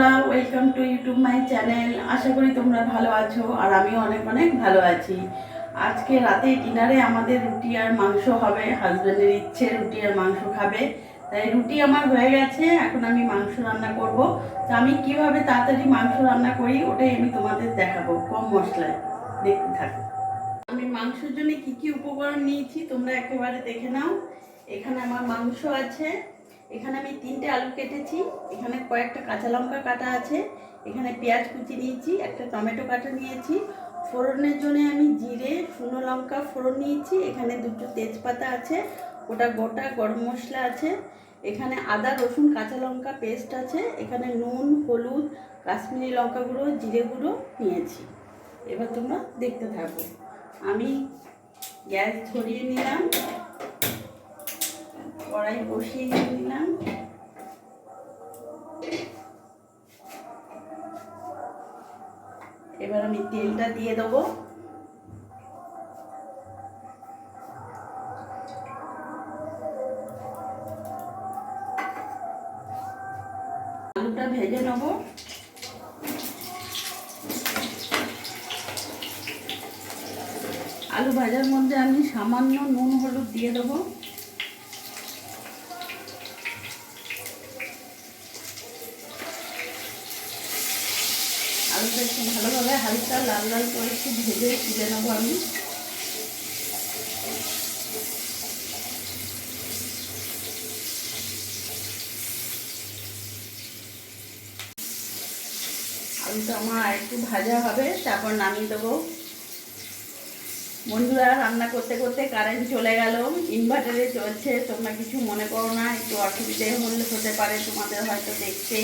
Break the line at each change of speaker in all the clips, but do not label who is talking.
বন্ধুরা, welcome to YouTube my channel. আশা করি তোমরা ভালো আছো আর আমিও অনেক অনেক ভালো আছি। আজকে রাতে ডিনারে আমাদের রুটি আর মাংস হবে। হাজব্যান্ডের ইচ্ছে রুটি আর মাংস খাবে, তাই রুটি আমার হয়ে গেছে। এখন আমি মাংস রান্না করব। তো আমি কিভাবে তাড়াতাড়ি মাংস রান্না করি ওটাই আমি তোমাদের দেখাবো কম মশলায়। দেখতে থাকো। আমি মাংসের জন্য কি কি উপকরণ নিয়েছি তোমরা একেবারে দেখে নাও। এখানে আমার মাংস আছে, এখানে আমি 3টে আলু কেটেছি, এখানে কয়েকটা কাঁচা লঙ্কা কাটা আছে, এখানে পেঁয়াজ কুচি নিয়েছি, একটা টমেটো কাটা নিয়েছি। ফোড়নের জন্য আমি জিরে শুকনো লঙ্কা ফোড়ন নিয়েছি, এখানে 2টো তেজপাতা আছে, ওটা গোটা গরম মশলা আছে, এখানে আদা রসুন কাঁচা লঙ্কা পেস্ট আছে, এখানে নুন হলুদ কাশ্মীরি লঙ্কা গুঁড়ো জিরে গুঁড়ো নিয়েছি। এবার তোমরা দেখতে থাকো। আমি গ্যাস ধরিয়ে নিলাম, কড়াই বসিয়ে নিলাম। এবার আমি তেলটা দিয়ে দেবো। আলুটা ভেজে নেবো। আলু ভাজার মধ্যে আমি সামান্য নুন হলুদ দিয়ে দেবো। আলুটা একটু ভালোভাবে হালকা লাল লাল করে একটু ভেজে তুলে নেবো আমি। আলুটা আমার একটু ভাজা হবে, তারপর নামিয়ে দেবো। বন্ধুরা, রান্না করতে করতে কারেন্ট চলে গেল। ইনভার্টারে চলছে, তোমরা কিছু মনে করো না, একটু অসুবিধে হতে পারে তোমাদের হয়তো দেখতে।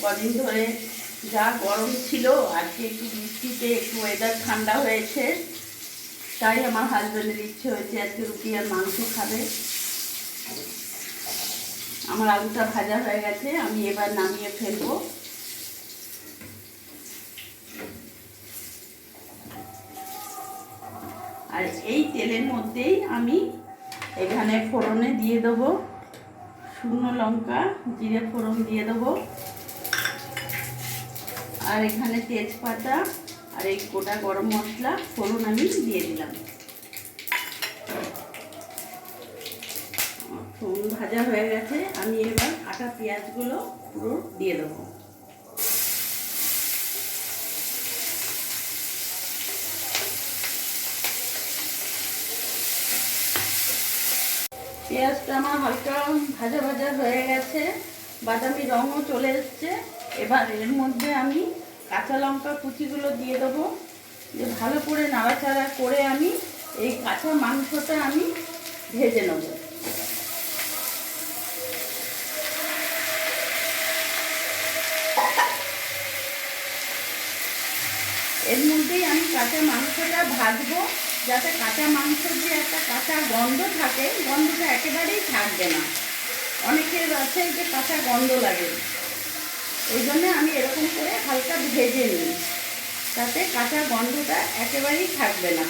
কদিন ধরে যা গরম ছিল, আজকে একটু বৃষ্টিতে একটু ওয়েদার ঠান্ডা হয়েছে, তাই আমার হাজব্যান্ডের ইচ্ছে হয়েছে আজকে রুটি আর মাংস খাবে। আমার আলুটা ভাজা হয়ে গেছে, আমি এবার নামিয়ে ফেলবো। আর এই তেলের মধ্যেই আমি এখানে ফোড়নে দিয়ে দেবো শুকনো লঙ্কা জিরে ফোড়ন দিয়ে দেবো, আর এখানে তেজপাতা আর এই গোটা গরম মশলা ফোড়ন আমি দিয়ে দিলাম। ফোড়ন ভাজা হয়ে গেছে, আমি এবার কাটা পেঁয়াজগুলো পুরো দিয়ে দেবো। পেঁয়াজটা আমার হালকা ভাজা ভাজা হয়ে গেছে, বাদামি রঙও চলে এসছে। এবার এর মধ্যে আমি কাঁচা লঙ্কা কুচিগুলো দিয়ে দেবো, যে ভালো করে নাড়াচাড়া করে আমি এই কাঁচা মাংসটা আমি ভেজে নেব। এর মধ্যেই আমি কাঁচা মাংসটা ভাজবো, যাতে কাঁচা মাংসের যে একটা কাঁচা গন্ধ থাকে, গন্ধটা একেবারেই থাকবে না। অনেকের আছে যে কাঁচা গন্ধ লাগে, ওই জন্য আমি এরকম করে হালকা ভেজে নিই, তাতে কাঁচা গন্ধটা একেবারেই থাকবে না।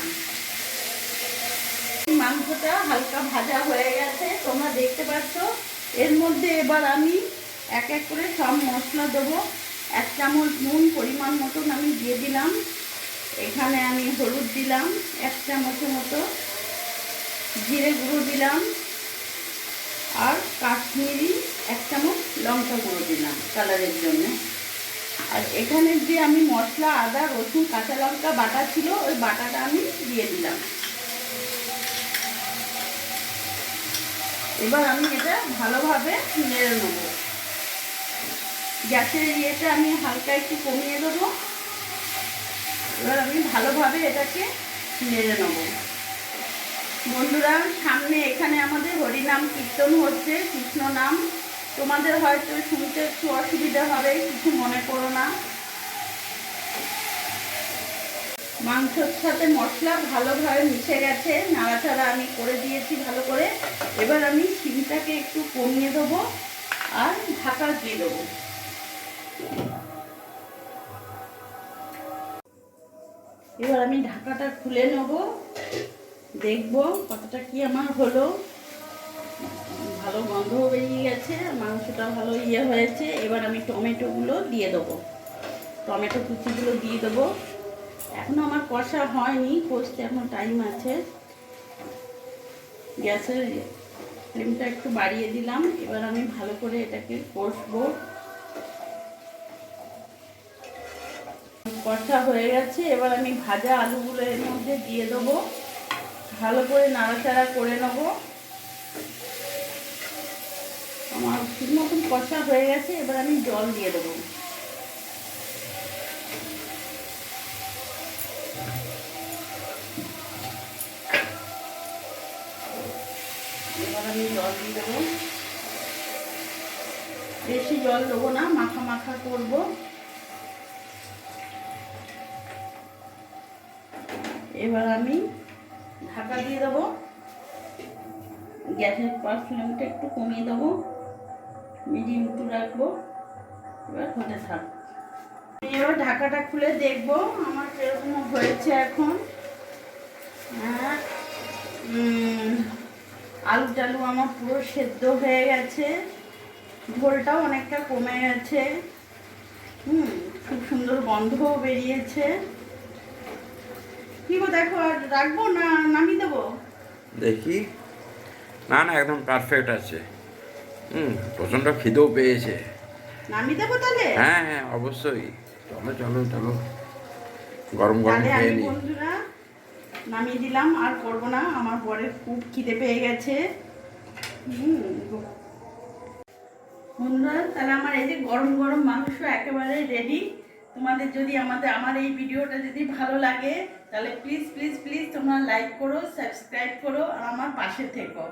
মাংসটা হালকা ভাজা হয়ে গেছে, তোমরা দেখতে পাচ্ছ। এর মধ্যে এবার আমি এক এক করে সব মশলা দেবো। 1 চামচ নুন পরিমাণ মতন আমি দিয়ে দিলাম, এখানে আমি হলুদ দিলাম 1 চামচের মতো, জিরে গুঁড়ো দিলাম, আর কাশ্মীরি 1 চামচ লঙ্কা গুঁড়ো দিলাম কালারের জন্য। আর এখানে যে আমি মশলা আদা রসুন কাঁচা লঙ্কা বাটা ছিল, ওই বাটাটা আমি দিয়ে দিলাম। এবার আমি এটা ভালোভাবে নেড়ে নেব। গ্যাসের ইয়েটা আমি হালকা একটু কমিয়ে দেবো। এবার আমি ভালোভাবে এটাকে নেড়ে নেব। বন্ধুরা, সামনে এখানে আমাদের হরিনাম কীর্তন হচ্ছে, কৃষ্ণ নাম। তোমাদের হয়তো শুনতে একটু অসুবিধা হবে, কিছু মনে করো না। মাংসের সাথে মশলা ভালোভাবে মিশে গেছে, নাড়াচাড়া আমি করে দিয়েছি ভালো করে। এবার আমি সিমটাকে একটু কমিয়ে দেবো আর ঢাকা দিয়ে দেবো। এবার আমি ঢাকাটা খুলে নেব, দেখব কতটা কি আমার হলো। ভালো গন্ধও বেরিয়ে গেছে, মাংসটা ভালো হয়েছে। এবার আমি টমেটোগুলো দিয়ে দেবো, টমেটো কুচিগুলো দিয়ে দেবো। এখনো আমার কষা হয়নি, কষতে এখনো টাইম আছে। গ্যাসের ফ্লেমটা একটু বাড়িয়ে দিলাম। এবার আমি ভালো করে এটাকে কষবো। কষা হয়ে গেছে, এবার আমি ভাজা আলুগুলো এর মধ্যে দিয়ে দেবো, ভালো করে নাড়াচাড়া করে নেবো। আমার ঠিক মতন কষা হয়ে গেছে, এবার আমি জল দিয়ে দেবো। এবার আমি জল দিয়ে দেবো, বেশি জল দেবো না, মাখা মাখা করবো। এবার আমি ঢাকা দিয়ে দেবো, গ্যাসের ফ্লেমটা একটু কমিয়ে দেবো, মিডিয়াম টু রাখবো। এবার হতে থাক। এবার ঢাকাটা খুলে দেখবো আমার কিরকম হয়েছে। এখন হ্যাঁ, আলু টালু আমার পুরো সেদ্ধ হয়ে গেছে, ঝোলটাও অনেকটা কমে গেছে। খুব সুন্দর গন্ধও বেরিয়েছে। কি গো দেখো, আর রাখবো না নামিয়ে দেবো?
দেখি, না না একদম পারফেক্ট আছে। প্রচণ্ড খিদেও পেয়েছে।
নামিয়ে দেবো তাহলে?
হ্যাঁ হ্যাঁ অবশ্যই, চলো চলো চলো, গরম গরম
তাহলে
খেয়ে
আমি
নি।
বন্ধুরা নামিয়ে দিলাম, আর করবো না, আমার বরের খুব খিদে পেয়ে গেছে। বন্ধুরা তাহলে আমার এই যে গরম গরম মাংস একেবারে রেডি। তোমাদের যদি আমার এই ভিডিওটা যদি ভালো লাগে, তাহলে প্লিজ প্লিজ প্লিজ তোমরা লাইক করো, সাবস্ক্রাইব করো আর আমার পাশে থেকো।